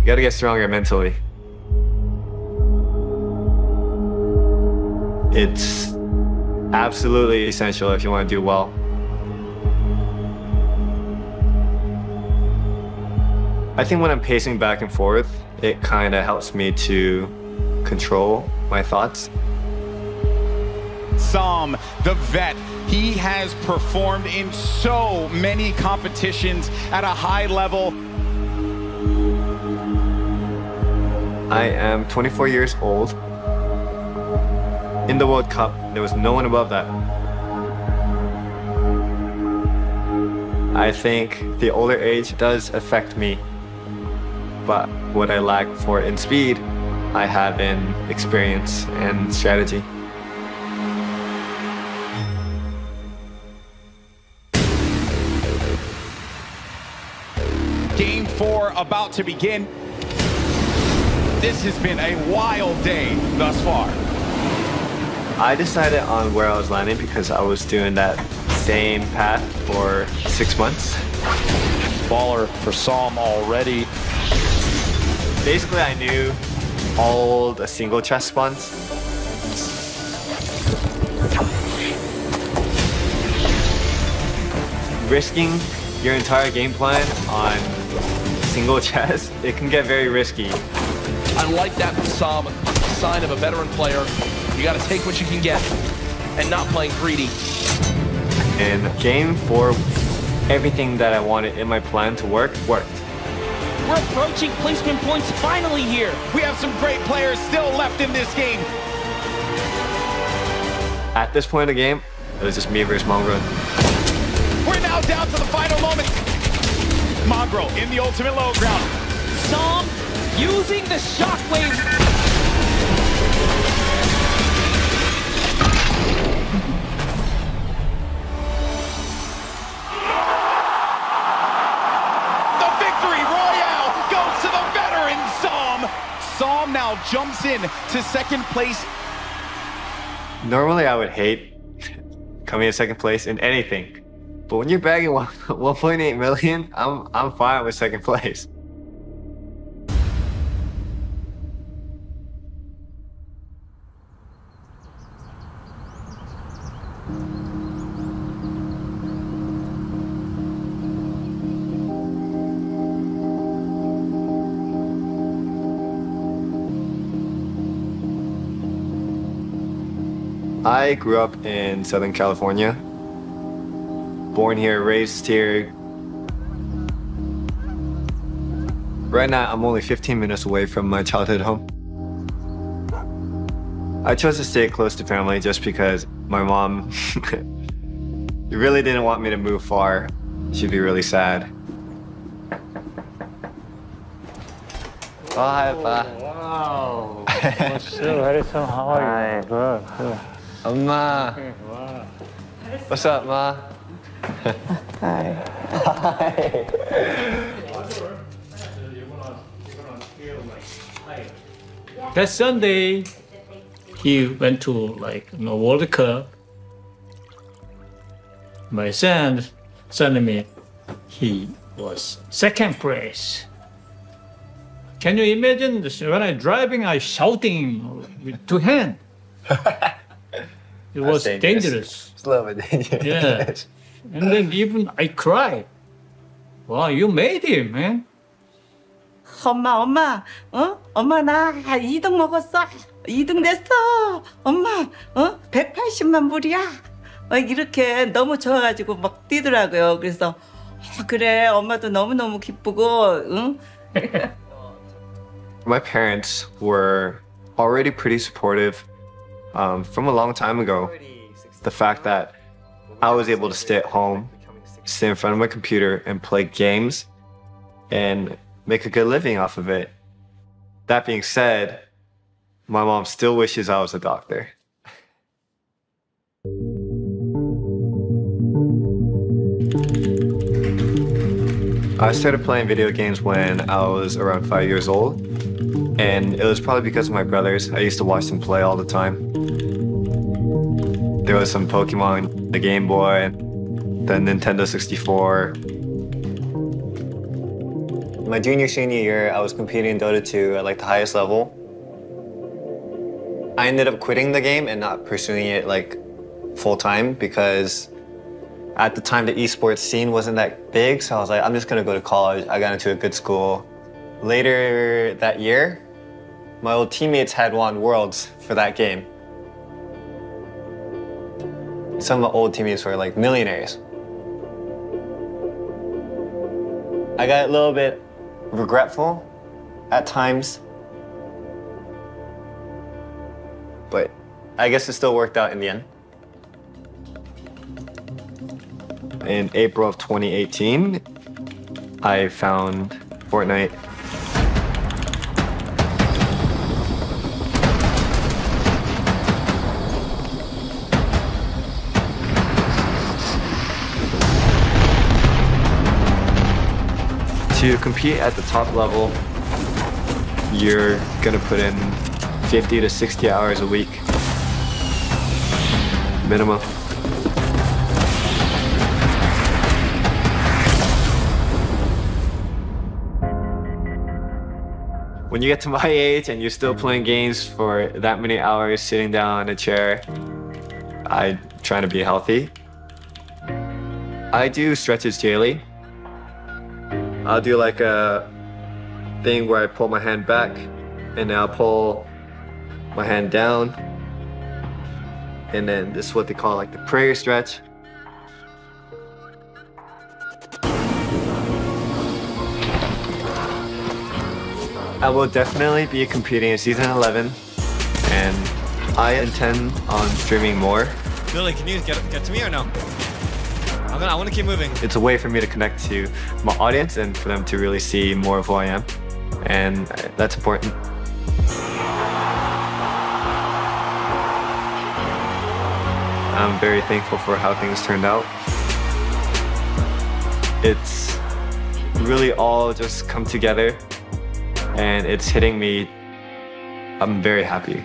You gotta get stronger mentally. It's absolutely essential if you want to do well. I think when I'm pacing back and forth, it kind of helps me to control my thoughts. Sam, the vet, he has performed in so many competitions at a high level. I am 24 years old. In the World Cup, there was no one above that. I think the older age does affect me, but what I lack for in speed, I have in experience and strategy. Game 4 about to begin. This has been a wild day thus far. I decided on where I was landing because I was doing that same path for 6 months. Baller for Sam already. Basically, I knew all the single chest spawns. Risking your entire game plan on single chest, it can get very risky. I like that from Sam, sign of a veteran player. You gotta take what you can get and not playing greedy. In game 4, everything that I wanted in my plan to work, worked. We're approaching placement points finally here. We have some great players still left in this game. At this point of the game, it was just me versus Mongrel. We're now down to the final moments. Mongrel in the ultimate low ground. Sam using the shockwave. Sam now jumps in to second place. Normally, I would hate coming in second place in anything, but when you're bagging 1.8 million, I'm fine with second place. I grew up in Southern California. Born here, raised here. Right now, I'm only 15 minutes away from my childhood home. I chose to stay close to family just because my mom really didn't want me to move far. She'd be really sad. Oh, hi, Pa. Wow. What's up, Harrison? How are you? Good. 엄마. What's up, Ma? Hi. Hi. That Sunday, he went to World Cup. My son sent me, he was second place. Can you imagine this? When I'm driving, I shouting with two hands. It was dangerous. It's a little bit dangerous. Yeah. And then even I cried. Wow, you made him, man. 엄마, 엄마 나 2등 먹었어. 2등 됐어. 엄마, 180만 불이야. 이렇게 너무 좋아가지고 막 뛰더라고요. 그래서 그래, 엄마도 너무너무 기쁘고, 응? My parents were already pretty supportive from a long time ago. The fact that I was able to stay at home, sit in front of my computer and play games and make a good living off of it. That being said, my mom still wishes I was a doctor. I started playing video games when I was around 5 years old, and it was probably because of my brothers. I used to watch them play all the time. There was some Pokemon, the Game Boy, the Nintendo 64. My junior, senior year, I was competing in Dota 2 at like the highest level. I ended up quitting the game and not pursuing it like full time because at the time the esports scene wasn't that big, so I was like, I'm just gonna go to college. I got into a good school. Later that year, my old teammates had won Worlds for that game. Some of my old teammates were like millionaires. I got a little bit regretful at times, but I guess it still worked out in the end. In April of 2018, I found Fortnite. To compete at the top level, you're gonna put in 50 to 60 hours a week, minimum. When you get to my age and you're still playing games for that many hours, sitting down in a chair, I'm trying to be healthy. I do stretches daily. I'll do like a thing where I pull my hand back and then I'll pull my hand down. And then this is what they call like the prayer stretch. I will definitely be competing in season 11 and I intend on streaming more. Billy, can you get to me or no? I want to keep moving. It's a way for me to connect to my audience and for them to really see more of who I am. And that's important. I'm very thankful for how things turned out. It's really all just come together and it's hitting me. I'm very happy.